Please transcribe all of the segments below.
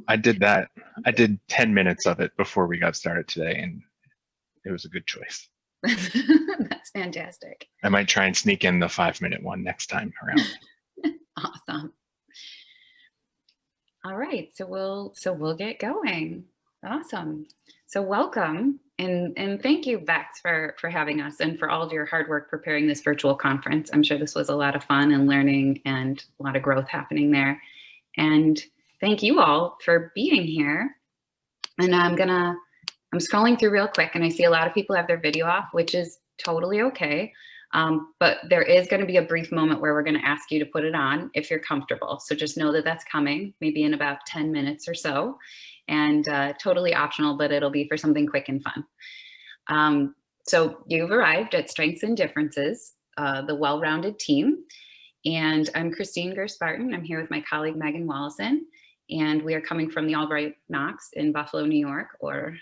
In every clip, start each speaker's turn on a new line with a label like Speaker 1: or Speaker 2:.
Speaker 1: I did that. I did 10 minutes of it before we got started today, and it was a good choice.
Speaker 2: That's fantastic.
Speaker 1: I might try and sneak in the 5-minute one next time around.
Speaker 2: Awesome. All right, so we'll get going. Awesome. So welcome and thank you, Vex, for having us and for all of your hard work preparing this virtual conference. I'm sure this was a lot of fun and learning and a lot of growth happening there. And thank you all for being here. And I'm scrolling through real quick and I see a lot of people have their video off, which is totally okay. But there is going to be a brief moment where we're going to ask you to put it on if you're comfortable. So just know that that's coming, maybe in about 10 minutes or so, and totally optional, but it'll be for something quick and fun. So you've arrived at Strengths and Differences, the well-rounded team. And I'm Christine Goerss-Barton. I'm here with my colleague, Megan Woloszyn, and we are coming from the Albright-Knox in Buffalo, New York, or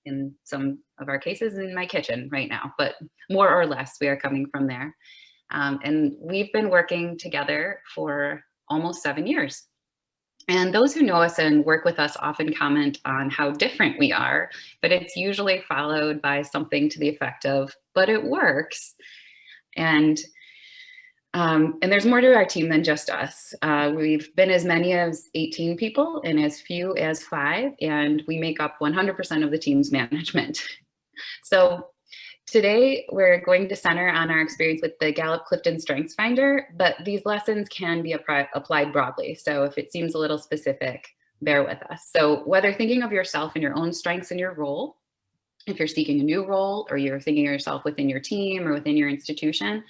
Speaker 2: in some of our cases in my kitchen right now, but more or less we are coming from there. And we've been working together for almost 7 years. And those who know us and work with us often comment on how different we are, but it's usually followed by something to the effect of, but it works. And there's more to our team than just us. We've been as many as 18 people and as few as 5, and we make up 100% of the team's management. So today we're going to center on our experience with the Gallup-Clifton Strengths Finder, but these lessons can be applied broadly. So if it seems a little specific, bear with us. So whether thinking of yourself and your own strengths in your role, if you're seeking a new role, or you're thinking of yourself within your team or within your institution,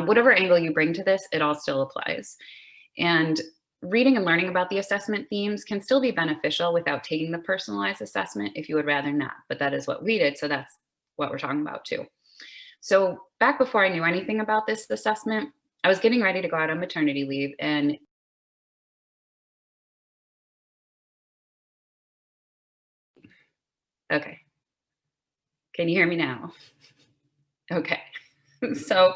Speaker 2: whatever angle you bring to this, it all still applies. And reading and learning about the assessment themes can still be beneficial without taking the personalized assessment if you would rather not, but that is what we did, so that's what we're talking about too. So back before I knew anything about this assessment, I was getting ready to go out on maternity leave, and okay, can you hear me now? Okay. So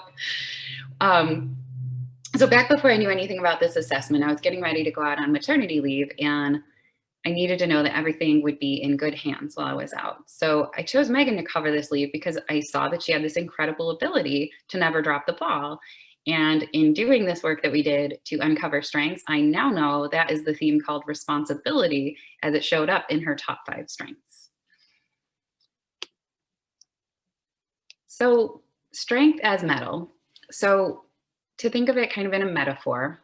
Speaker 2: back before I knew anything about this assessment, I was getting ready to go out on maternity leave, and I needed to know that everything would be in good hands while I was out. So I chose Megan to cover this leave because I saw that she had this incredible ability to never drop the ball. And in doing this work that we did to uncover strengths, I now know that is the theme called responsibility, as it showed up in her top 5 strengths. So strength as metal. So to think of it kind of in a metaphor,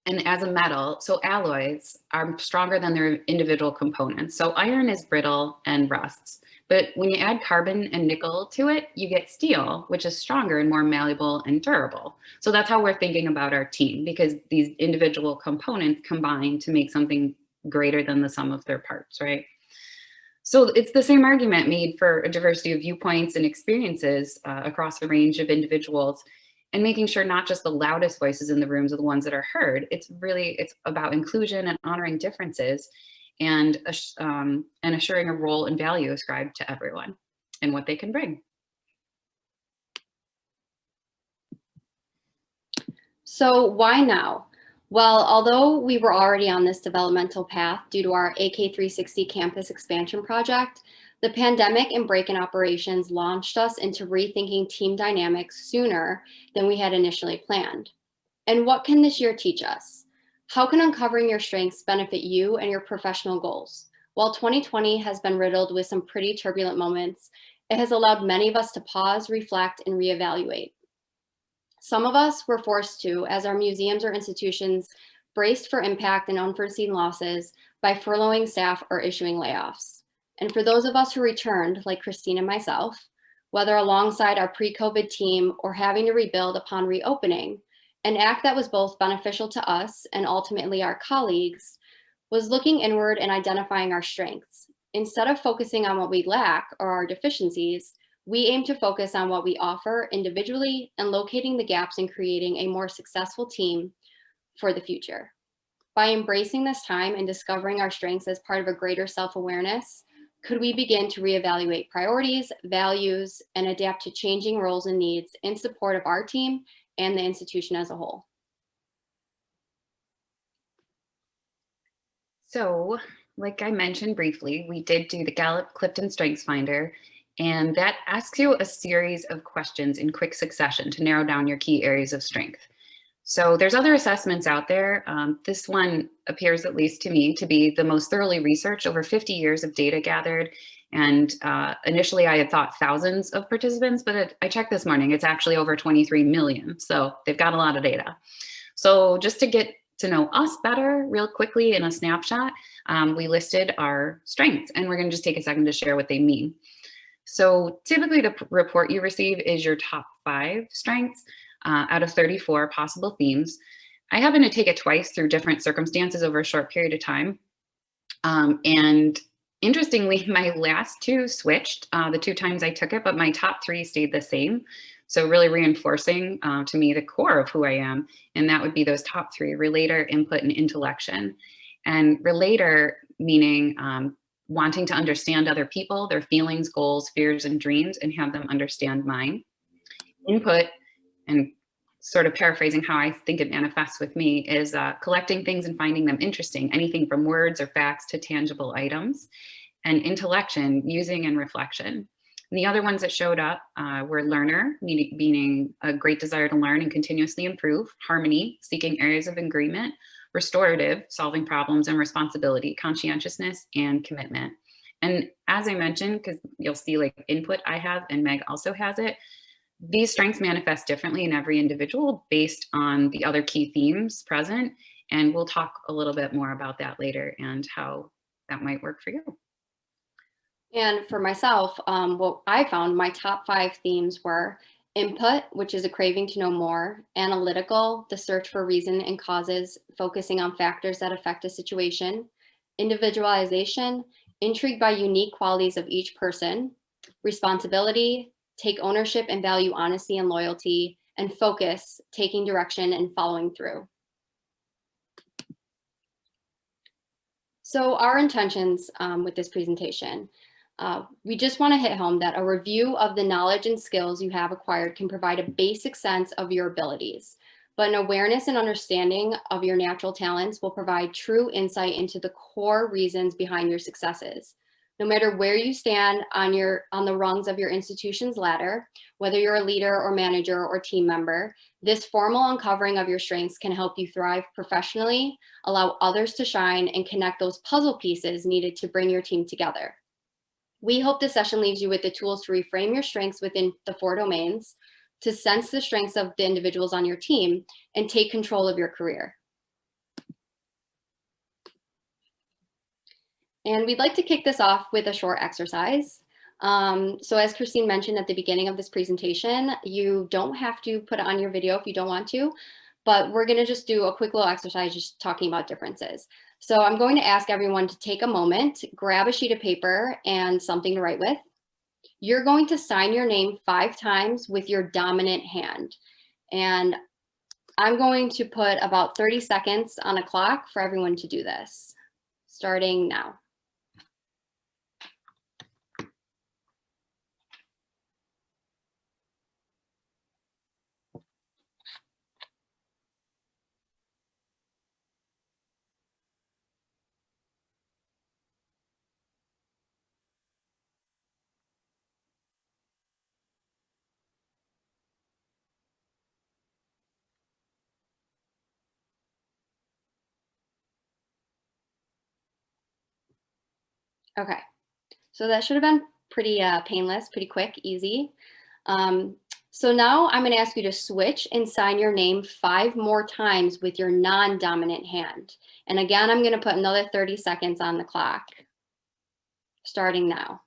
Speaker 2: and as a metal, so alloys are stronger than their individual components. So iron is brittle and rusts, but when you add carbon and nickel to it, you get steel, which is stronger and more malleable and durable. So that's how we're thinking about our team, because these individual components combine to make something greater than the sum of their parts, right? So it's the same argument made for a diversity of viewpoints and experiences across a range of individuals, and making sure not just the loudest voices in the rooms are the ones that are heard. It's about inclusion and honoring differences, and assuring a role and value ascribed to everyone and what they can bring.
Speaker 3: So why now? Well, although we were already on this developmental path due to our AK360 campus expansion project, the pandemic and break-in operations launched us into rethinking team dynamics sooner than we had initially planned. And what can this year teach us? How can uncovering your strengths benefit you and your professional goals? While 2020 has been riddled with some pretty turbulent moments, it has allowed many of us to pause, reflect, and reevaluate. Some of us were forced to, as our museums or institutions braced for impact and unforeseen losses by furloughing staff or issuing layoffs. And for those of us who returned, like Christine and myself, whether alongside our pre-COVID team or having to rebuild upon reopening, an act that was both beneficial to us and ultimately our colleagues was looking inward and identifying our strengths. Instead of focusing on what we lack or our deficiencies, we aim to focus on what we offer individually and locating the gaps in creating a more successful team for the future. By embracing this time and discovering our strengths as part of a greater self-awareness, could we begin to reevaluate priorities, values, and adapt to changing roles and needs in support of our team and the institution as a whole?
Speaker 2: So, like I mentioned briefly, we did do the Gallup-Clifton Strengths Finder, and that asks you a series of questions in quick succession to narrow down your key areas of strength. So there's other assessments out there. This one appears, at least to me, to be the most thoroughly researched, over 50 years of data gathered. And initially I had thought thousands of participants, but I checked this morning, it's actually over 23 million. So they've got a lot of data. So just to get to know us better real quickly in a snapshot, we listed our strengths, and we're going to just take a second to share what they mean. So typically the report you receive is your top 5 strengths out of 34 possible themes. I happen to take it twice through different circumstances over a short period of time. And interestingly, my last 2 switched the 2 times I took it, but my top 3 stayed the same. So really reinforcing to me the core of who I am. And that would be those top 3: relator, input, and intellection. And relator meaning wanting to understand other people, their feelings, goals, fears, and dreams, and have them understand mine. Input, and sort of paraphrasing how I think it manifests with me, is collecting things and finding them interesting, anything from words or facts to tangible items. And intellection, using and reflection. And the other ones that showed up were learner, meaning a great desire to learn and continuously improve; harmony, seeking areas of agreement; restorative, solving problems; and responsibility, conscientiousness and commitment. And as I mentioned, because you'll see like input I have and Meg also has it, these strengths manifest differently in every individual based on the other key themes present. And we'll talk a little bit more about that later and how that might work for you.
Speaker 3: And for myself, what I found, my top 5 themes were input, which is a craving to know more; analytical, the search for reason and causes, focusing on factors that affect a situation; individualization, intrigued by unique qualities of each person; responsibility, take ownership and value honesty and loyalty; and focus, taking direction and following through. So our intentions with this presentation. We just want to hit home that a review of the knowledge and skills you have acquired can provide a basic sense of your abilities, but an awareness and understanding of your natural talents will provide true insight into the core reasons behind your successes. No matter where you stand on the rungs of your institution's ladder, whether you're a leader or manager or team member, this formal uncovering of your strengths can help you thrive professionally, allow others to shine, and connect those puzzle pieces needed to bring your team together. We hope this session leaves you with the tools to reframe your strengths within the 4 domains, to sense the strengths of the individuals on your team, and take control of your career. And we'd like to kick this off with a short exercise. So as Christine mentioned at the beginning of this presentation, you don't have to put it on your video if you don't want to, but we're going to just do a quick little exercise just talking about differences. So I'm going to ask everyone to take a moment, grab a sheet of paper and something to write with. You're going to sign your name 5 times with your dominant hand. And I'm going to put about 30 seconds on a clock for everyone to do this, starting now. Okay, so that should have been pretty painless, pretty quick, easy. So now I'm going to ask you to switch and sign your name 5 more times with your non-dominant hand. And again, I'm going to put another 30 seconds on the clock, starting now.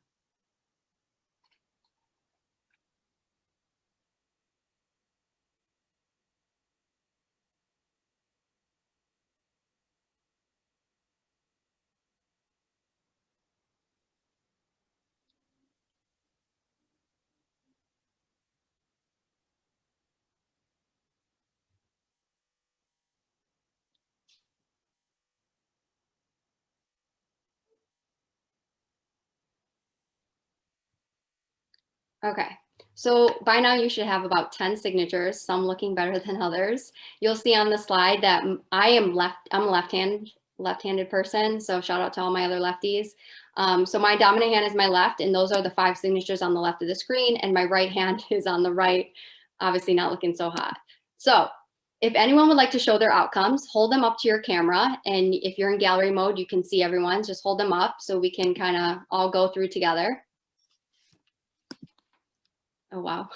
Speaker 3: Okay, so by now you should have about 10 signatures, some looking better than others. You'll see on the slide that I'm left-handed left-handed person, so shout out to all my other lefties. So my dominant hand is my left, and those are the 5 signatures on the left of the screen, and my right hand is on the right, obviously not looking so hot. So if anyone would like to show their outcomes, hold them up to your camera, and if you're in gallery mode, you can see everyone. Just hold them up so we can kind of all go through together. Oh, wow.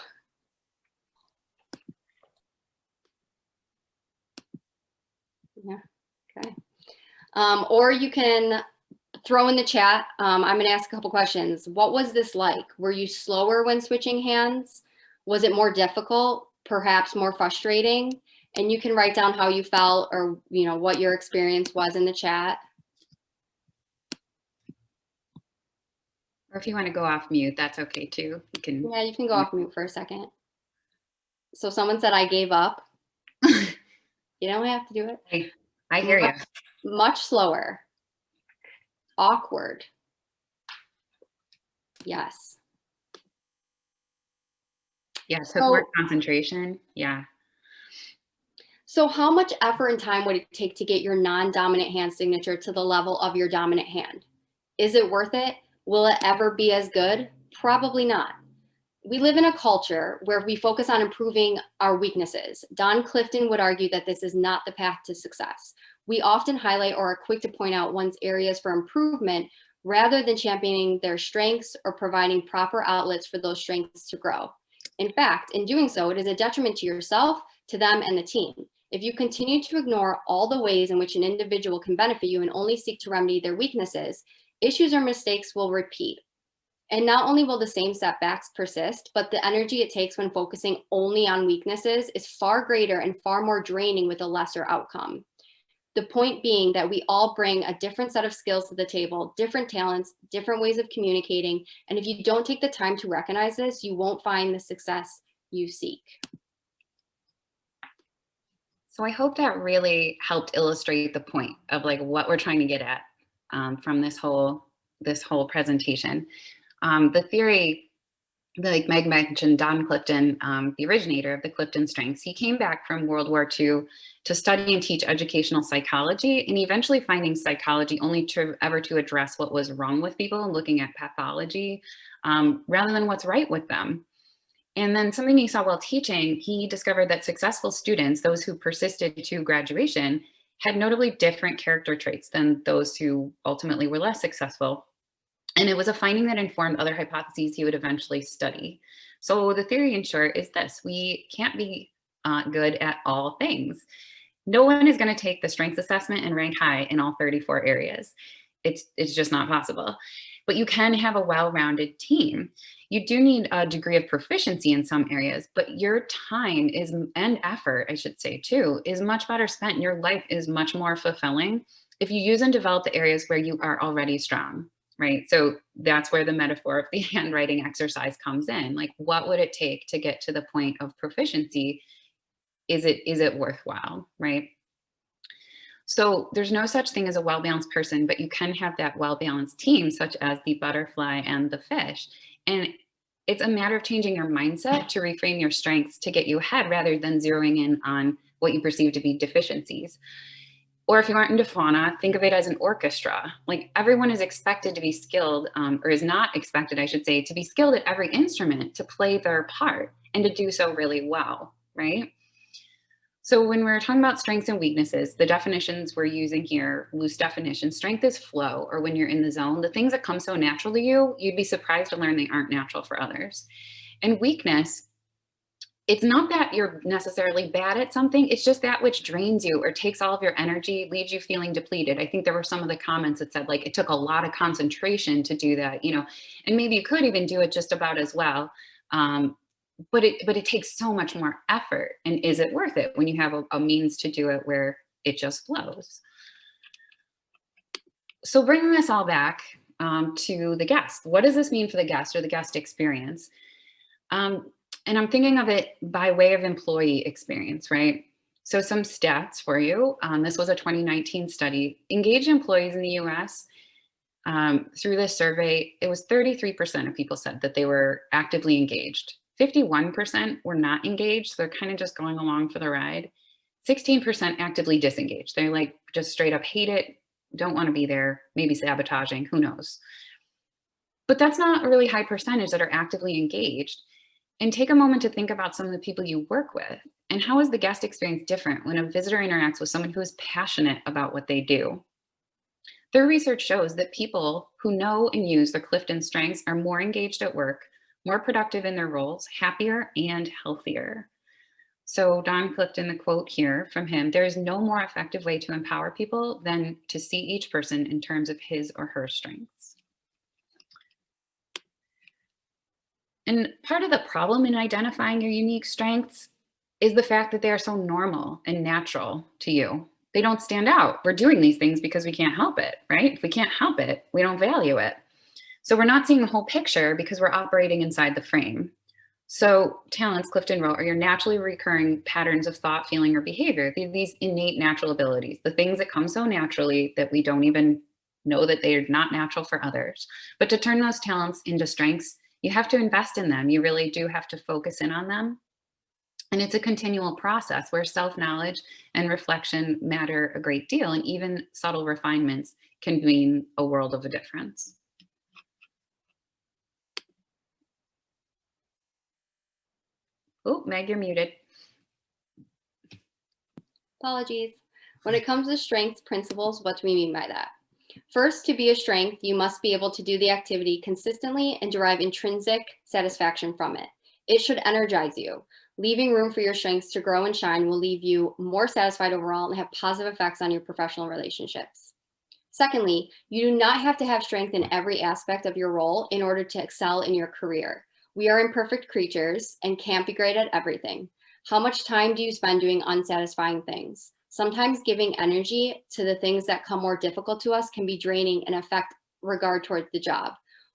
Speaker 3: Yeah, okay. Or you can throw in the chat. I'm going to ask a couple questions. What was this like? Were you slower when switching hands? Was it more difficult, perhaps more frustrating? And you can write down how you felt, or what your experience was in the chat.
Speaker 2: Or if you want to go off mute, that's okay too. You can.
Speaker 3: Yeah, you can go off mute for a second. So someone said I gave up. You don't have to do it.
Speaker 2: Hey, I hear you.
Speaker 3: Much slower. Awkward. Yes.
Speaker 2: Yeah, took more concentration. Yeah.
Speaker 3: So how much effort and time would it take to get your non-dominant hand signature to the level of your dominant hand? Is it worth it? Will it ever be as good? Probably not. We live in a culture where we focus on improving our weaknesses. Don Clifton would argue that this is not the path to success. We often highlight or are quick to point out one's areas for improvement rather than championing their strengths or providing proper outlets for those strengths to grow. In fact, in doing so, it is a detriment to yourself, to them, and the team. If you continue to ignore all the ways in which an individual can benefit you and only seek to remedy their weaknesses, issues or mistakes will repeat. And not only will the same setbacks persist, but the energy it takes when focusing only on weaknesses is far greater and far more draining with a lesser outcome. The point being that we all bring a different set of skills to the table, different talents, different ways of communicating. And if you don't take the time to recognize this, you won't find the success you seek.
Speaker 2: So I hope that really helped illustrate the point of like what we're trying to get at from this whole presentation. The theory, like Meg mentioned, Don Clifton, the originator of the Clifton strengths, he came back from World War II to study and teach educational psychology, and eventually finding psychology only to address what was wrong with people and looking at pathology rather than what's right with them. And then something he saw while teaching, he discovered that successful students, those who persisted to graduation, had notably different character traits than those who ultimately were less successful. And it was a finding that informed other hypotheses he would eventually study. So the theory, in short, is this: we can't be good at all things. No one is going to take the strengths assessment and rank high in all 34 areas. It's just not possible. But you can have a well-rounded team. You do need a degree of proficiency in some areas, but your time is, and effort, I should say too, is much better spent. Your life is much more fulfilling if you use and develop the areas where you are already strong, right? So that's where the metaphor of the handwriting exercise comes in. Like, what would it take to get to the point of proficiency? Is it worthwhile, right? So there's no such thing as a well-balanced person, but you can have that well-balanced team, such as the butterfly and the fish. And it's a matter of changing your mindset to reframe your strengths to get you ahead rather than zeroing in on what you perceive to be deficiencies. Or if you aren't into fauna, think of it as an orchestra. Like, everyone is expected to be skilled, or is not expected, I should say, to be skilled at every instrument, to play their part and to do so really well, right? So when we're talking about strengths and weaknesses, the definitions we're using here, loose definitions, strength is flow, or when you're in the zone, the things that come so natural to you, you'd be surprised to learn they aren't natural for others. And weakness, it's not that you're necessarily bad at something, it's just that which drains you or takes all of your energy, leaves you feeling depleted. I think there were some of the comments that said, like, it took a lot of concentration to do that, you know, and maybe you could even do it just about as well. But it takes so much more effort. And is it worth it when you have a means to do it where it just flows? So bringing this all back to the guest, what does this mean for the guest or the guest experience? And I'm thinking of it by way of employee experience, right? So some stats for you. This was a 2019 study. Engaged employees in the US, through this survey, it was 33% of people said that they were actively engaged. 51% were not engaged. So they're kind of just going along for the ride. 16% actively disengaged. They're like, just straight up hate it, don't want to be there, maybe sabotaging, who knows. But that's not a really high percentage that are actively engaged. And take a moment to think about some of the people you work with, and how is the guest experience different when a visitor interacts with someone who is passionate about what they do? Their research shows that people who know and use their Clifton strengths are more engaged at work, more productive in their roles, happier and healthier. So Don Clifton, the quote here from him, there is no more effective way to empower people than to see each person in terms of his or her strengths. And part of the problem in identifying your unique strengths is the fact that they are so normal and natural to you. They don't stand out. We're doing these things because we can't help it, right? If we can't help it, we don't value it. So we're not seeing the whole picture because we're operating inside the frame. So talents, Clifton wrote, are your naturally recurring patterns of thought, feeling, or behavior. These innate natural abilities, the things that come so naturally that we don't even know that they're not natural for others. But to turn those talents into strengths, you have to invest in them. You really do have to focus in on them. And it's a continual process where self-knowledge and reflection matter a great deal, and even subtle refinements can mean a world of a difference. Oh, Meg, you're muted.
Speaker 3: Apologies. When it comes to strengths principles, what do we mean by that? First, to be a strength, you must be able to do the activity consistently and derive intrinsic satisfaction from it. It should energize you. Leaving room for your strengths to grow and shine will leave you more satisfied overall and have positive effects on your professional relationships. Secondly, you do not have to have strength in every aspect of your role in order to excel in your career. We are imperfect creatures and can't be great at everything. How much time do you spend doing unsatisfying things? Sometimes giving energy to the things that come more difficult to us can be draining and affect regard toward the job.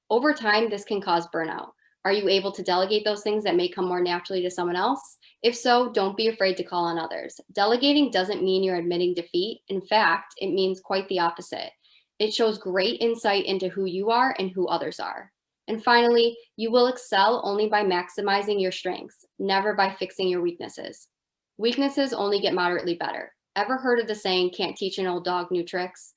Speaker 3: Over time, this can cause burnout. Are you able to delegate those things that may come more naturally to someone else? If so, don't be afraid to call on others. Delegating doesn't mean you're admitting defeat. In fact, it means quite the opposite. It shows great insight into who you are and who others are. And finally, you will excel only by maximizing your strengths, never by fixing your weaknesses. Weaknesses only get moderately better. Ever heard of the saying, can't teach an old dog new tricks?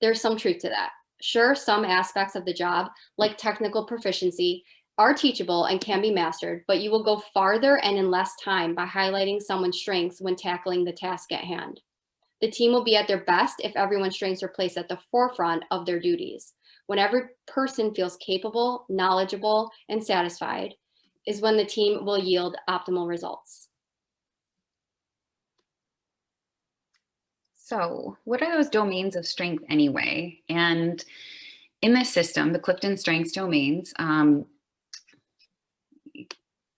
Speaker 3: There's some truth to that. Sure, some aspects of the job, like technical proficiency, are teachable and can be mastered, but you will go farther and in less time by highlighting someone's strengths when tackling the task at hand. The team will be at their best if everyone's strengths are placed at the forefront of their duties. When every person feels capable, knowledgeable, and satisfied is when the team will yield optimal results.
Speaker 2: So what are those domains of strength anyway? And in this system, the Clifton Strengths domains,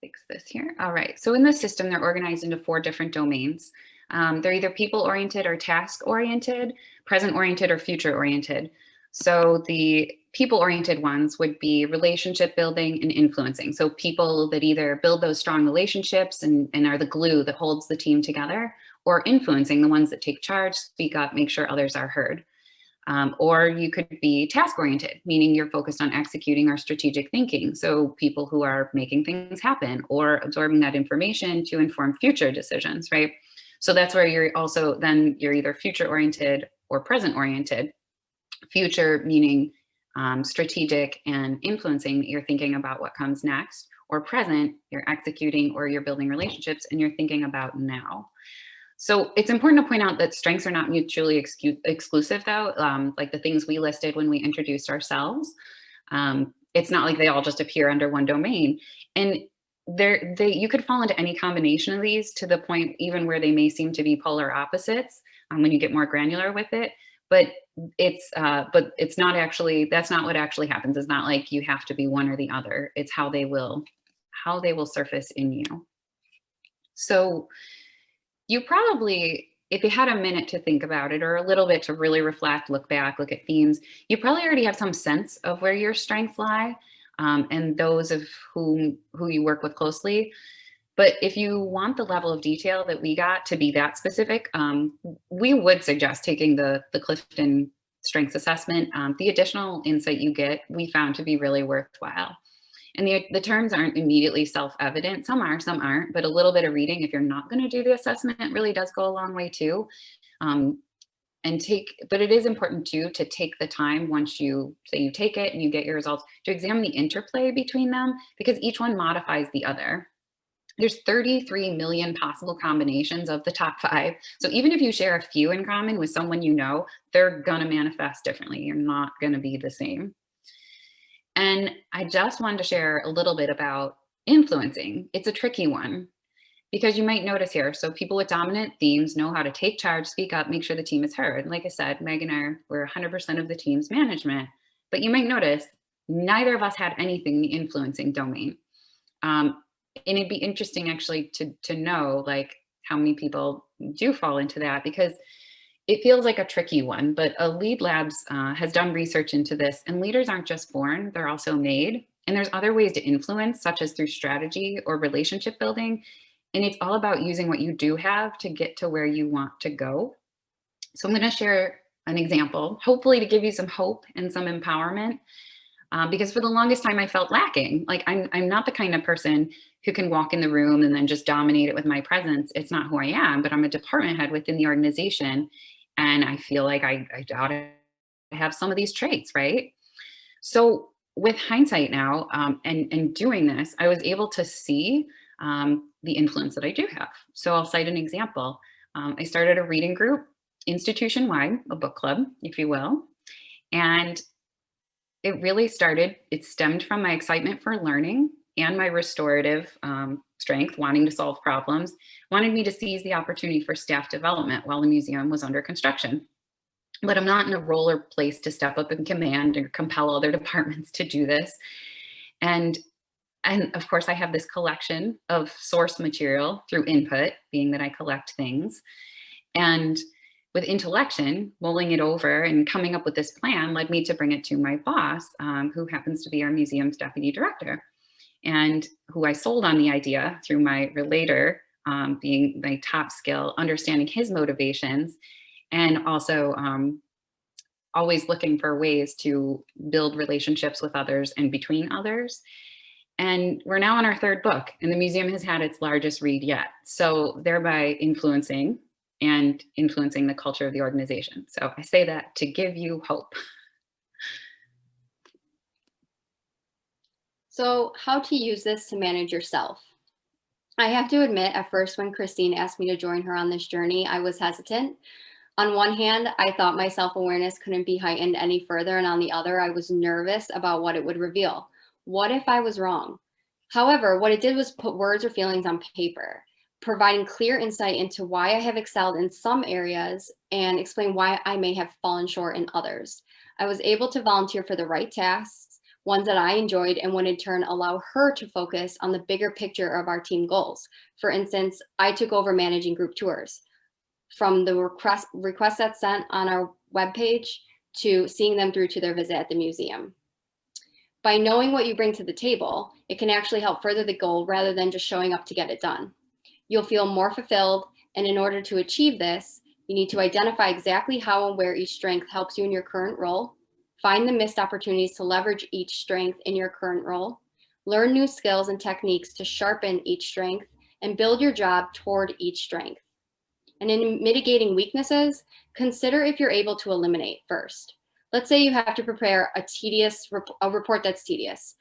Speaker 2: fix this here. All right, so in this system, they're organized into 4 different domains. They're either people-oriented or task-oriented, present-oriented or future-oriented. So the people-oriented ones would be relationship building and influencing. So people that either build those strong relationships and are the glue that holds the team together, or influencing, the ones that take charge, speak up, make sure others are heard. Or you could be task-oriented, meaning you're focused on executing or strategic thinking. So people who are making things happen or absorbing that information to inform future decisions, right? So that's where you're also, then you're either future-oriented or present-oriented. Future meaning strategic and influencing, that you're thinking about what comes next, or present, you're executing or you're building relationships and you're thinking about now. So it's important to point out that strengths are not mutually exclusive though, like the things we listed when we introduced ourselves. It's not like they all just appear under one domain. And you could fall into any combination of these, to the point even where they may seem to be polar opposites when you get more granular with it. But it's not actually, that's not what actually happens. It's not like you have to be one or the other. It's how they will surface in you. So you probably, if you had a minute to think about it, or a little bit to really reflect, look back, look at themes, you probably already have some sense of where your strengths lie, and those of who you work with closely. But if you want the level of detail that we got to be that specific, we would suggest taking the Clifton Strengths Assessment. The additional insight you get, we found to be really worthwhile. And the terms aren't immediately self-evident. Some are, some aren't, but a little bit of reading, if you're not going to do the assessment, really does go a long way too. but it is important too to take the time once you say you take it and you get your results to examine the interplay between them, because each one modifies the other. There's 33 million possible combinations of the top 5. So even if you share a few in common with someone you know, they're gonna manifest differently. You're not gonna be the same. And I just wanted to share a little bit about influencing. It's a tricky one, because you might notice here, so people with dominant themes know how to take charge, speak up, make sure the team is heard. Like I said, Meg and we're 100% of the team's management, but you might notice neither of us had anything in the influencing domain. And it'd be interesting actually to know like how many people do fall into that, because it feels like a tricky one, but Lead Labs has done research into this, and leaders aren't just born, they're also made. And there's other ways to influence, such as through strategy or relationship building. And it's all about using what you do have to get to where you want to go. So I'm going to share an example, hopefully to give you some hope and some empowerment, because for the longest time I felt lacking. Like I'm not the kind of person who can walk in the room and then just dominate it with my presence. It's not who I am, but I'm a department head within the organization. And I feel like I ought to have some of these traits, right? So with hindsight now, and doing this, I was able to see the influence that I do have. So I'll cite an example. I started a reading group, institution-wide, a book club, if you will. And it stemmed from my excitement for learning and my restorative strength, wanting to solve problems, wanted me to seize the opportunity for staff development while the museum was under construction. But I'm not in a role or place to step up in command or compel other departments to do this. And of course, I have this collection of source material through input, being that I collect things. And with intellection, mulling it over and coming up with this plan led me to bring it to my boss, who happens to be our museum's deputy director, and who I sold on the idea through my relator, being my top skill, understanding his motivations, and also always looking for ways to build relationships with others and between others. And we're now on our 3rd book, and the museum has had its largest read yet. So thereby influencing the culture of the organization. So I say that to give you hope.
Speaker 3: So how to use this to manage yourself? I have to admit, at first when Christine asked me to join her on this journey, I was hesitant. On one hand, I thought my self-awareness couldn't be heightened any further, and on the other, I was nervous about what it would reveal. What if I was wrong? However, what it did was put words or feelings on paper, providing clear insight into why I have excelled in some areas and explain why I may have fallen short in others. I was able to volunteer for the right tasks, ones that I enjoyed, and would in turn allow her to focus on the bigger picture of our team goals. For instance, I took over managing group tours, from the requests that's sent on our webpage to seeing them through to their visit at the museum. By knowing what you bring to the table, it can actually help further the goal rather than just showing up to get it done. You'll feel more fulfilled, and in order to achieve this, you need to identify exactly how and where each strength helps you in your current role, find the missed opportunities to leverage each strength in your current role, learn new skills and techniques to sharpen each strength, and build your job toward each strength. And in mitigating weaknesses, consider if you're able to eliminate first. Let's say you have to prepare a report that's tedious.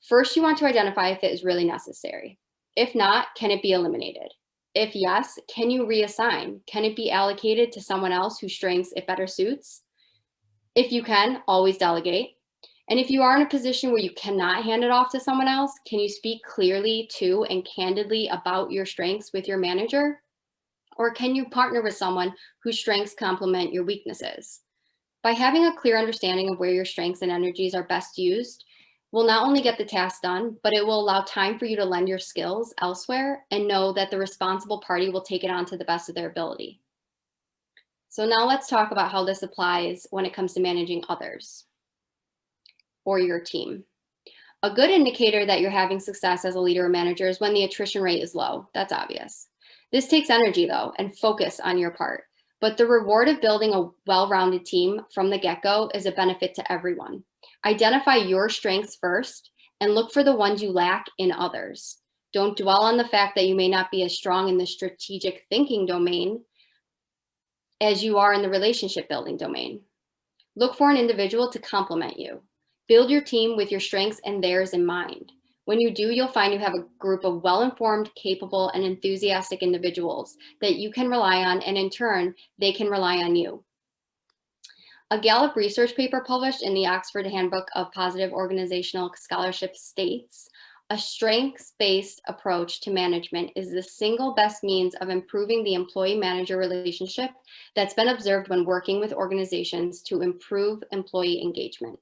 Speaker 3: First, you want to identify if it is really necessary. If not, can it be eliminated? If yes, can you reassign? Can it be allocated to someone else whose strengths it better suits? If you can, always delegate. And if you are in a position where you cannot hand it off to someone else, can you speak clearly to and candidly about your strengths with your manager? Or can you partner with someone whose strengths complement your weaknesses? By having a clear understanding of where your strengths and energies are best used, will not only get the task done, but it will allow time for you to lend your skills elsewhere and know that the responsible party will take it on to the best of their ability. So now let's talk about how this applies when it comes to managing others or your team. A good indicator that you're having success as a leader or manager is when the attrition rate is low. That's obvious. This takes energy though, and focus on your part. But the reward of building a well-rounded team from the get-go is a benefit to everyone. Identify your strengths first and look for the ones you lack in others. Don't dwell on the fact that you may not be as strong in the strategic thinking domain. as you are in the relationship building domain. Look for an individual to complement you. Build your team with your strengths and theirs in mind. When you do, you'll find you have a group of well-informed, capable, and enthusiastic individuals that you can rely on, and in turn, they can rely on you. A Gallup research paper published in the Oxford Handbook of Positive Organizational Scholarship states, a strengths-based approach to management is the single best means of improving the employee-manager relationship that's been observed when working with organizations to improve employee engagement.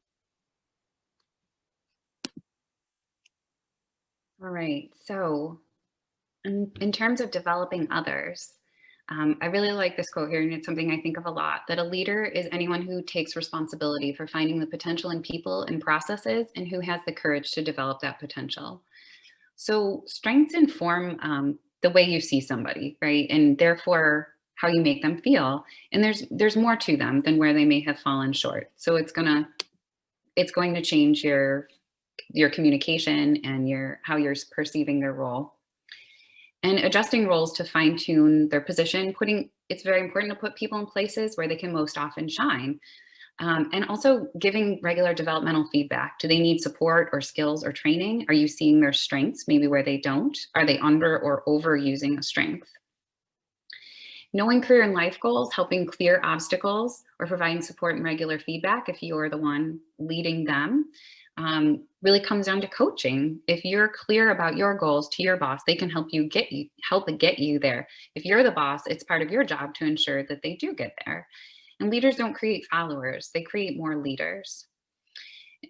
Speaker 2: All right, so in terms of developing others, I really like this quote here, and it's something I think of a lot, that a leader is anyone who takes responsibility for finding the potential in people and processes and who has the courage to develop that potential. So strengths inform the way you see somebody, right? And therefore how you make them feel. And there's more to them than where they may have fallen short. So it's going to change your communication and how you're perceiving their role. And adjusting roles to fine tune their position, it's very important to put people in places where they can most often shine. And also giving regular developmental feedback. Do they need support or skills or training? Are you seeing their strengths, maybe where they don't? Are they under or overusing a strength? Knowing career and life goals, helping clear obstacles, or providing support and regular feedback if you're the one leading them, really comes down to coaching. If you're clear about your goals to your boss, they can help get you there. If you're the boss, it's part of your job to ensure that they do get there. And leaders don't create followers, they create more leaders.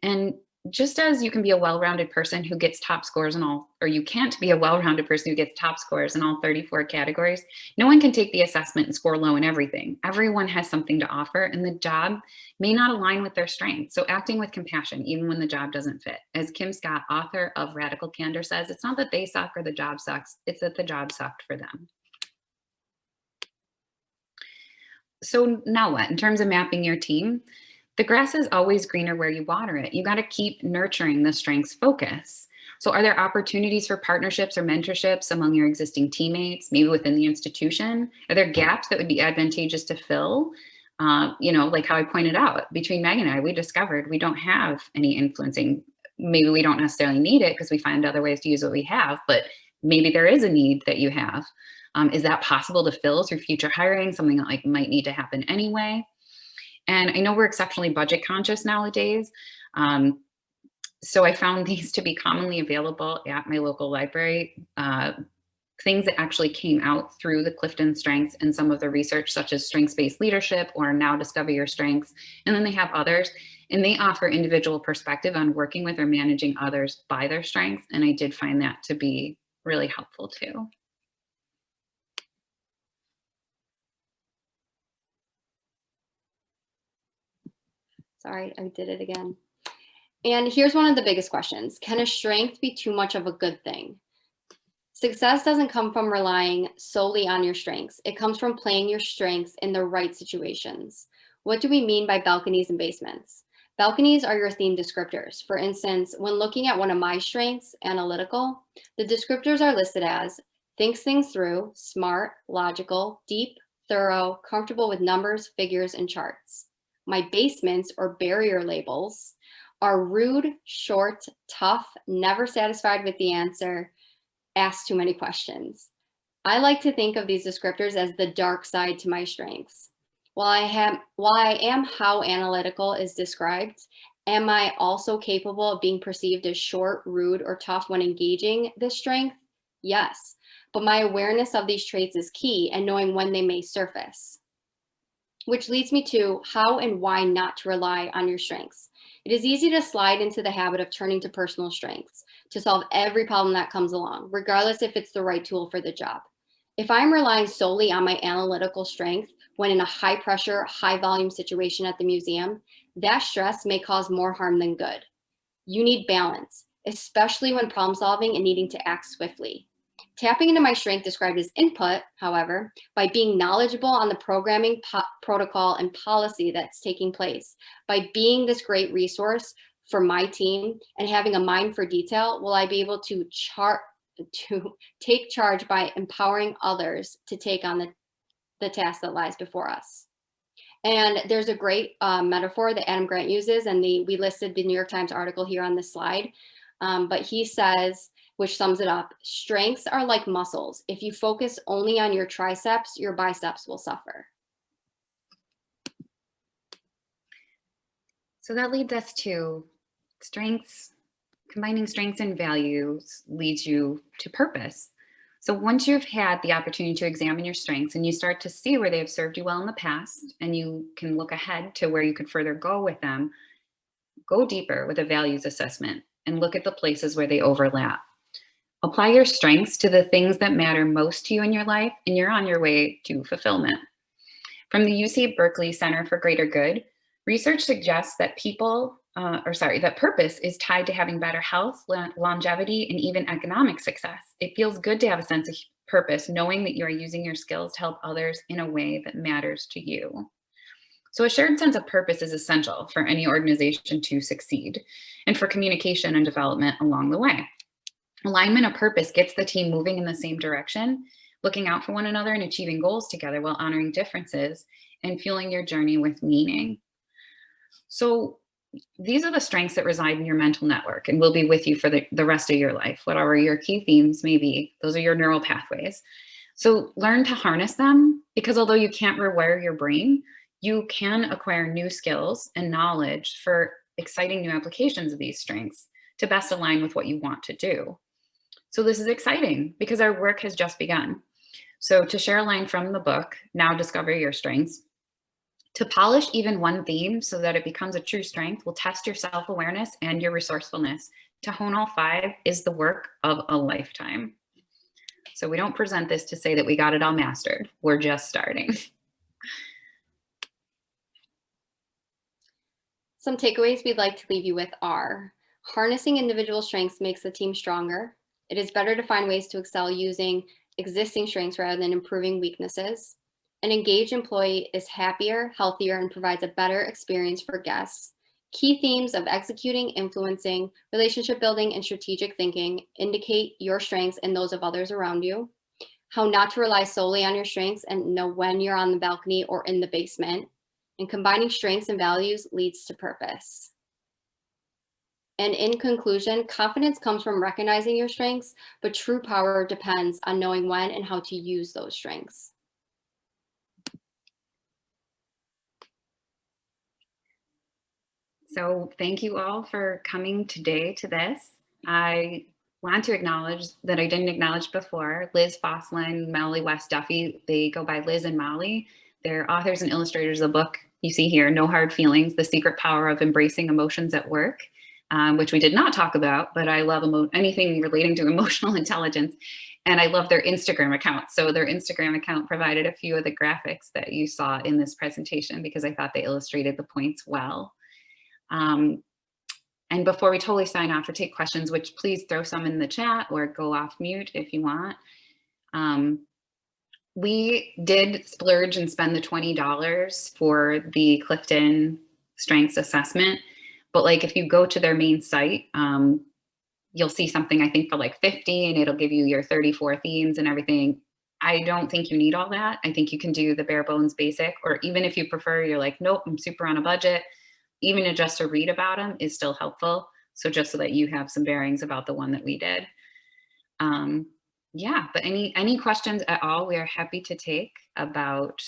Speaker 2: And just as you can be a well-rounded person who gets top scores in all, or you can't be a well-rounded person who gets top scores in all 34 categories, no one can take the assessment and score low in everything. Everyone has something to offer, and the job may not align with their strengths. So acting with compassion, even when the job doesn't fit. As Kim Scott, author of Radical Candor, says, it's not that they suck or the job sucks, it's that the job sucked for them. So now what? In terms of mapping your team, the grass is always greener where you water it. You got to keep nurturing the strengths focus. So are there opportunities for partnerships or mentorships among your existing teammates, maybe within the institution? Are there gaps that would be advantageous to fill? Like how I pointed out, between Meg and I, we discovered we don't have any influencing. Maybe we don't necessarily need it because we find other ways to use what we have, but maybe there is a need that you have. Is that possible to fill through future hiring, something that might need to happen anyway? And I know we're exceptionally budget conscious nowadays. So I found these to be commonly available at my local library, things that actually came out through the Clifton Strengths and some of the research, such as strengths-based leadership or Now Discover Your Strengths. And then they have others, and they offer individual perspective on working with or managing others by their strengths. And I did find that to be really helpful too.
Speaker 3: Sorry, I did it again. And here's one of the biggest questions. Can a strength be too much of a good thing? Success doesn't come from relying solely on your strengths. It comes from playing your strengths in the right situations. What do we mean by balconies and basements? Balconies are your theme descriptors. For instance, when looking at one of my strengths, analytical, the descriptors are listed as thinks things through, smart, logical, deep, thorough, comfortable with numbers, figures, and charts. My basements, or barrier labels, are rude, short, tough, never satisfied with the answer, ask too many questions. I like to think of these descriptors as the dark side to my strengths. While I am how analytical is described, am I also capable of being perceived as short, rude, or tough when engaging this strength? Yes, but my awareness of these traits is key, and knowing when they may surface. Which leads me to how and why not to rely on your strengths. It is easy to slide into the habit of turning to personal strengths to solve every problem that comes along, regardless if it's the right tool for the job. If I'm relying solely on my analytical strength when in a high pressure, high volume situation at the museum, that stress may cause more harm than good. You need balance, especially when problem solving and needing to act swiftly. Tapping into my strength described as input, however, by being knowledgeable on the programming protocol and policy that's taking place, by being this great resource for my team and having a mind for detail, will I be able to take charge by empowering others to take on the task that lies before us. And there's a great metaphor that Adam Grant uses, and we listed the New York Times article here on this slide. But he says, which sums it up, strengths are like muscles. If you focus only on your triceps, your biceps will suffer.
Speaker 2: So that leads us to strengths. Combining strengths and values leads you to purpose. So once you've had the opportunity to examine your strengths and you start to see where they have served you well in the past, and you can look ahead to where you could further go with them, go deeper with a values assessment and look at the places where they overlap. Apply your strengths to the things that matter most to you in your life, and you're on your way to fulfillment. From the UC Berkeley Center for Greater Good, research suggests that that purpose is tied to having better health, longevity, and even economic success. It feels good to have a sense of purpose, knowing that you are using your skills to help others in a way that matters to you. So a shared sense of purpose is essential for any organization to succeed, and for communication and development along the way. Alignment of purpose gets the team moving in the same direction, looking out for one another and achieving goals together while honoring differences and fueling your journey with meaning. So these are the strengths that reside in your mental network and will be with you for the rest of your life, whatever your key themes may be. Those are your neural pathways. So learn to harness them, because although you can't rewire your brain, you can acquire new skills and knowledge for exciting new applications of these strengths to best align with what you want to do. So this is exciting because our work has just begun. So to share a line from the book, Now Discover Your Strengths, to polish even one theme so that it becomes a true strength will test your self-awareness and your resourcefulness. To hone all 5 is the work of a lifetime. So we don't present this to say that we got it all mastered. We're just starting.
Speaker 3: Some takeaways we'd like to leave you with are: harnessing individual strengths makes the team stronger. It is better to find ways to excel using existing strengths rather than improving weaknesses. An engaged employee is happier, healthier, and provides a better experience for guests. Key themes of executing, influencing, relationship building, and strategic thinking indicate your strengths and those of others around you. How not to rely solely on your strengths and know when you're on the balcony or in the basement. And combining strengths and values leads to purpose. And in conclusion, confidence comes from recognizing your strengths, but true power depends on knowing when and how to use those strengths.
Speaker 2: So thank you all for coming today to this. I want to acknowledge that I didn't acknowledge before, Liz Fosslin, Molly West Duffy. They go by Liz and Molly. They're authors and illustrators of the book you see here, No Hard Feelings, The Secret Power of Embracing Emotions at Work, which we did not talk about, but I love anything relating to emotional intelligence. And I love their Instagram account. So their Instagram account provided a few of the graphics that you saw in this presentation because I thought they illustrated the points well. And before we totally sign off or take questions, which please throw some in the chat or go off mute if you want. We did splurge and spend the $20 for the Clifton Strengths Assessment. But like if you go to their main site, you'll see something I think for like 50 and it'll give you your 34 themes and everything. I don't think you need all that. I think you can do the bare bones basic, or even if you prefer, you're like, nope, I'm super on a budget. Even just to read about them is still helpful. So just so that you have some bearings about the one that we did. Yeah, but any questions at all, we are happy to take about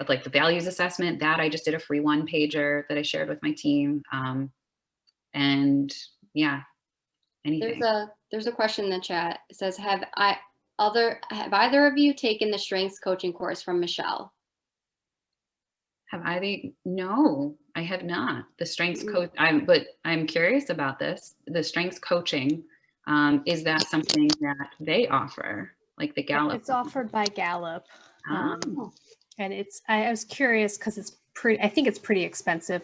Speaker 2: like the values assessment. That I just did a free 1-pager that I shared with my team. And yeah, anything.
Speaker 3: There's a question in the chat. It says, have either of you taken the strengths coaching course from Michelle?
Speaker 2: Have I? No, I have not. The strengths coach, but I'm curious about this. The strengths coaching, is that something that they offer, like the Gallup?
Speaker 4: It's offered by Gallup.
Speaker 2: Oh.
Speaker 4: And I was curious because I think it's pretty expensive.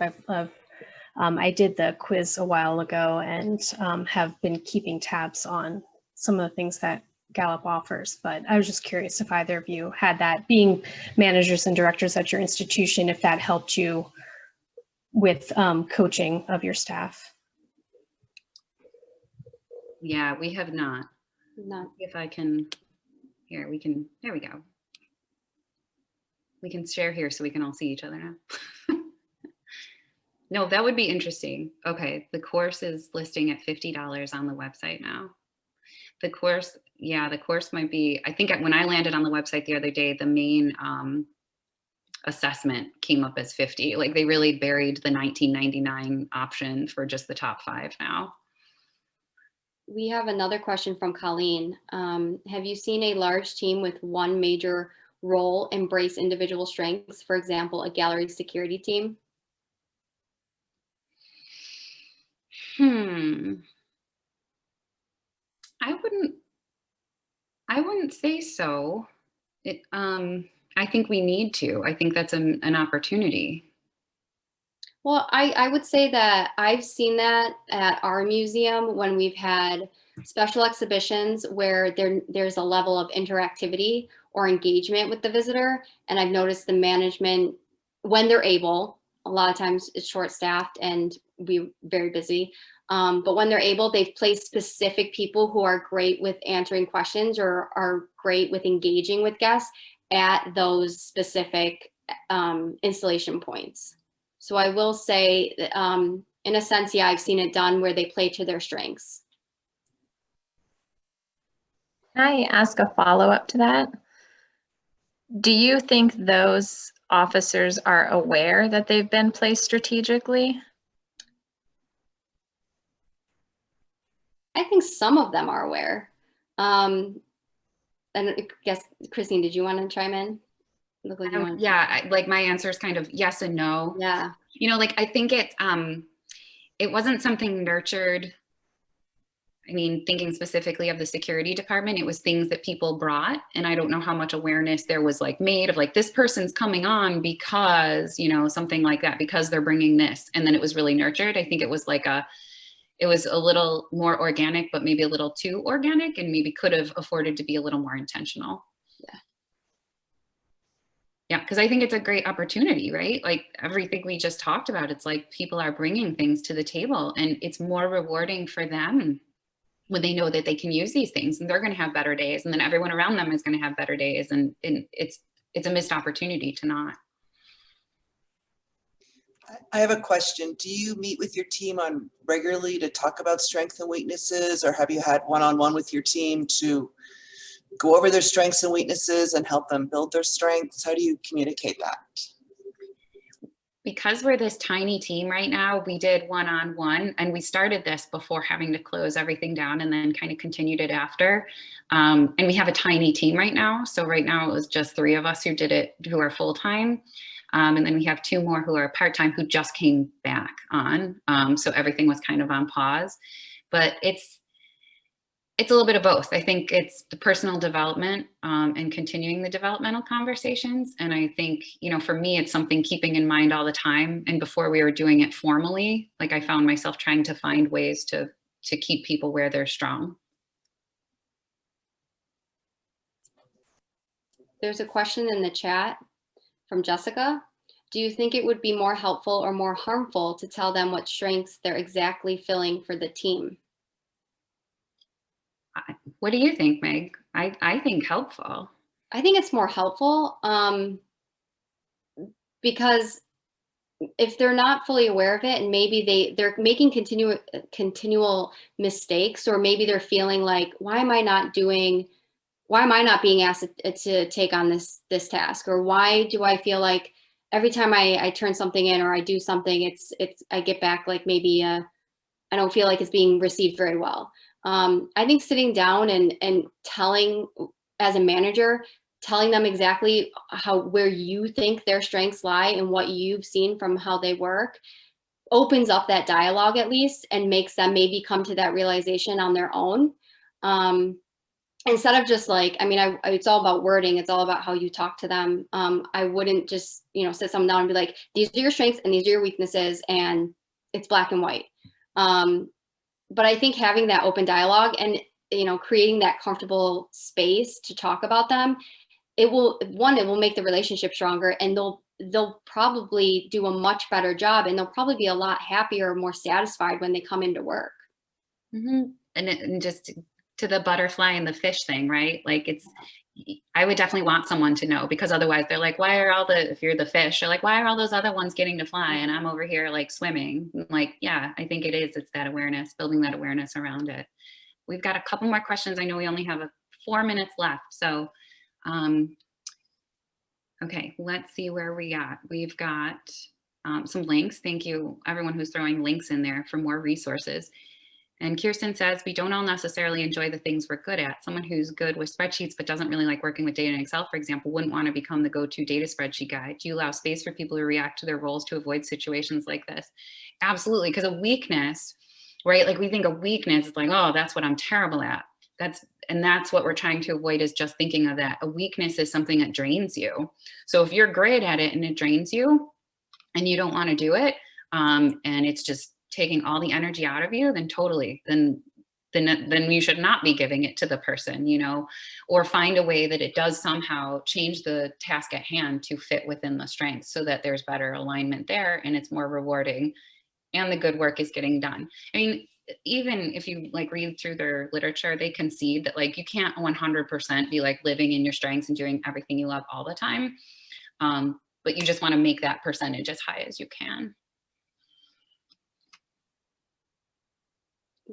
Speaker 4: I did the quiz a while ago and have been keeping tabs on some of the things that Gallup offers, but I was just curious if either of you had that, being managers and directors at your institution, if that helped you with coaching of your staff.
Speaker 2: Yeah, we have not.
Speaker 3: Not.
Speaker 2: If I can, there we go. We can share here so we can all see each other now. No, that would be interesting. Okay, the course is listing at $50 on the website now. The course, yeah, the course might be, I think when I landed on the website the other day, the main assessment came up as 50. Like they really buried the $19.99 option for just the top 5 now.
Speaker 3: We have another question from Colleen. Have you seen a large team with one major role embrace individual strengths? For example, a gallery security team?
Speaker 2: I wouldn't say so. I think we need to. I think that's an opportunity.
Speaker 3: Well, I would say that I've seen that at our museum when we've had special exhibitions where there's a level of interactivity or engagement with the visitor. And I've noticed the management, when they're able, a lot of times it's short-staffed and we're very busy. But when they're able, they've placed specific people who are great with answering questions or are great with engaging with guests at those specific installation points. So I will say, in a sense, yeah, I've seen it done where they play to their strengths.
Speaker 5: Can I ask a follow-up to that? Do you think those officers are aware that they've been placed strategically?
Speaker 3: I think some of them are aware. And I guess, Christine, did you want to chime in? Look like you want to.
Speaker 2: Yeah, like my answer is kind of yes and no.
Speaker 3: Yeah.
Speaker 2: You know, like I think it wasn't something nurtured. I mean, thinking specifically of the security department, it was things that people brought. And I don't know how much awareness there was like made of like, this person's coming on because, you know, something like that, because they're bringing this. And then it was really nurtured. I think it was like it was a little more organic, but maybe a little too organic and maybe could have afforded to be a little more intentional.
Speaker 3: Yeah.
Speaker 2: Yeah, because I think it's a great opportunity, right? Like everything we just talked about, it's like people are bringing things to the table and it's more rewarding for them when they know that they can use these things and they're going to have better days and then everyone around them is going to have better days and it's a missed opportunity to not.
Speaker 6: I have a question. Do you meet with your team on regularly to talk about strengths and weaknesses, or have you had one-on-one with your team to go over their strengths and weaknesses and help them build their strengths? How do you communicate that?
Speaker 2: Because we're this tiny team right now, we did one-on-one and we started this before having to close everything down and then kind of continued it after. And we have a tiny team right now. So right now it was just 3 of us who did it, who are full-time. And then we have 2 more who are part-time who just came back on. So everything was kind of on pause, but it's a little bit of both. I think it's the personal development and continuing the developmental conversations. And I think, you know, for me, it's something keeping in mind all the time. And before we were doing it formally, like I found myself trying to find ways to keep people where they're strong.
Speaker 3: There's a question in the chat from Jessica. Do you think it would be more helpful or more harmful to tell them what strengths they're exactly filling for the team?
Speaker 2: What do you think, Meg? I think helpful.
Speaker 3: I think it's more helpful because if they're not fully aware of it and maybe they're making continual mistakes, or maybe they're feeling like, why am I not being asked to take on this task? Or why do I feel like every time I turn something in or I do something, I get back like maybe I don't feel like it's being received very well. I think sitting down and telling, as a manager, telling them exactly where you think their strengths lie and what you've seen from how they work opens up that dialogue at least and makes them maybe come to that realization on their own. Instead of just like, I mean, it's all about wording. It's all about how you talk to them. I wouldn't just, you know, sit someone down and be like, these are your strengths and these are your weaknesses and it's black and white. But I think having that open dialogue and, you know, creating that comfortable space to talk about them, it will make the relationship stronger, and they'll probably do a much better job, and they'll probably be a lot happier, more satisfied when they come into work.
Speaker 2: Mm-hmm. And just to the butterfly and the fish thing, right? Like I would definitely want someone to know, because otherwise they're like, why are all the, if you're the fish, they're like, why are all those other ones getting to fly and I'm over here like swimming? Like, yeah, I think it is. It's that awareness, building that awareness around it. We've got a couple more questions. I know we only have 4 minutes left. So, okay, let's see where we got. We've got some links. Thank you, everyone who's throwing links in there for more resources. And Kirsten says, we don't all necessarily enjoy the things we're good at. Someone who's good with spreadsheets but doesn't really like working with data in Excel, for example, wouldn't want to become the go-to data spreadsheet guy. Do you allow space for people to react to their roles to avoid situations like this? Absolutely, because a weakness, right? Like we think a weakness is like, oh, that's what I'm terrible at. That's what we're trying to avoid, is just thinking of that. A weakness is something that drains you. So if you're great at it and it drains you and you don't want to do it, and it's just taking all the energy out of you, then totally, then you should not be giving it to the person, you know, or find a way that it does somehow change the task at hand to fit within the strengths so that there's better alignment there and it's more rewarding and the good work is getting done. I mean, even if you like read through their literature, they concede that like you can't 100% be like living in your strengths and doing everything you love all the time. But you just want to make that percentage as high as you can.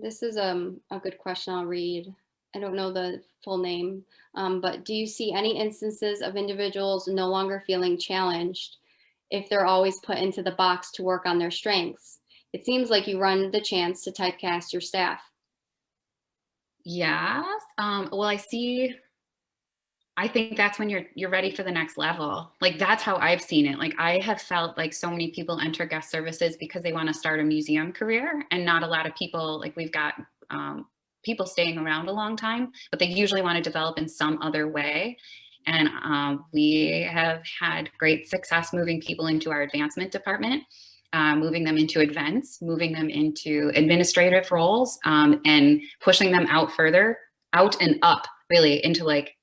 Speaker 3: This is a good question. I'll read. I don't know the full name, but do you see any instances of individuals no longer feeling challenged if they're always put into the box to work on their strengths? It seems like you run the chance to typecast your staff.
Speaker 2: Yes. Well, I think that's when you're ready for the next level. Like that's how I've seen it. Like I have felt like so many people enter guest services because they want to start a museum career, and not a lot of people, like we've got people staying around a long time, but they usually want to develop in some other way. And we have had great success moving people into our advancement department, moving them into events, moving them into administrative roles, and pushing them out further, out and up really into like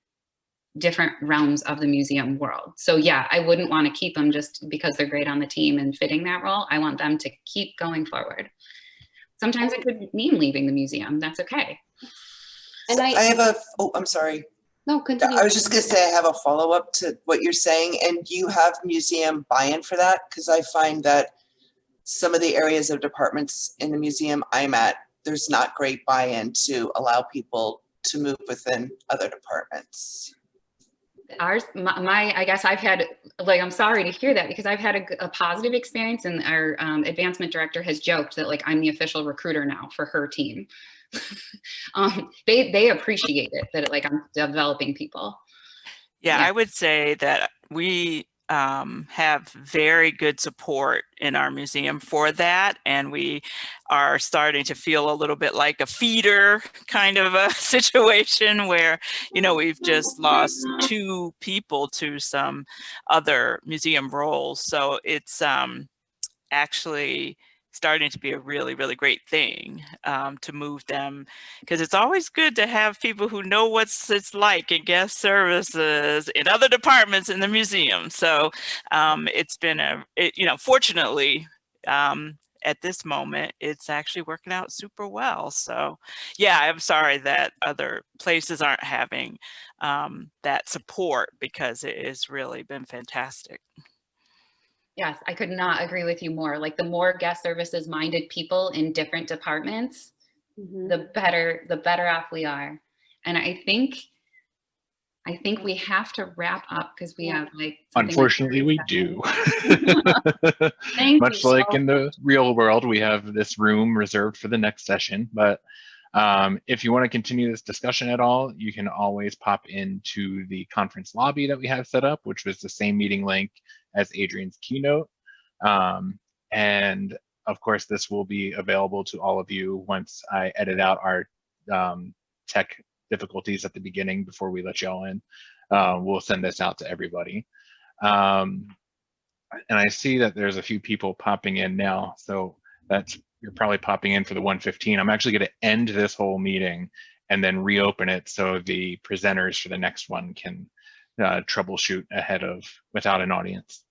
Speaker 2: different realms of the museum world. So yeah, I wouldn't want to keep them just because they're great on the team and fitting that role. I want them to keep going forward. Sometimes it could mean leaving the museum. That's okay.
Speaker 3: And
Speaker 6: So I have I'm sorry.
Speaker 3: No, continue.
Speaker 6: I was just gonna say I have a follow-up to what you're saying, and you have museum buy-in for that? Because I find that some of the areas of departments in the museum I'm at, there's not great buy-in to allow people to move within other departments.
Speaker 2: I guess I've had, like, I'm sorry to hear that, because I've had a positive experience, and our advancement director has joked that like I'm the official recruiter now for her team. They appreciate it, that like I'm developing people.
Speaker 7: Yeah, I would say that we have very good support in our museum for that, and we are starting to feel a little bit like a feeder kind of a situation where, you know, we've just lost 2 people to some other museum roles. So it's actually starting to be a really, really great thing to move them, because it's always good to have people who know what it's like in guest services in other departments in the museum. So it's been fortunately, at this moment, it's actually working out super well. So yeah, I'm sorry that other places aren't having that support, because it has really been fantastic.
Speaker 2: Yes, I could not agree with you more. Like the more guest services minded people in different departments, the better off we are. And I think we have to wrap up, because we have like.
Speaker 1: Unfortunately, we do. Much
Speaker 2: you
Speaker 1: like
Speaker 2: so
Speaker 1: in the real world, we have this room reserved for the next session. But if you want to continue this discussion at all, you can always pop into the conference lobby that we have set up, which was the same meeting link as Adrian's keynote. And of course, this will be available to all of you once I edit out our tech difficulties at the beginning before we let y'all in. We'll send this out to everybody. And I see that there's a few people popping in now. So you're probably popping in for the 1:15. I'm actually going to end this whole meeting and then reopen it so the presenters for the next one can troubleshoot without an audience.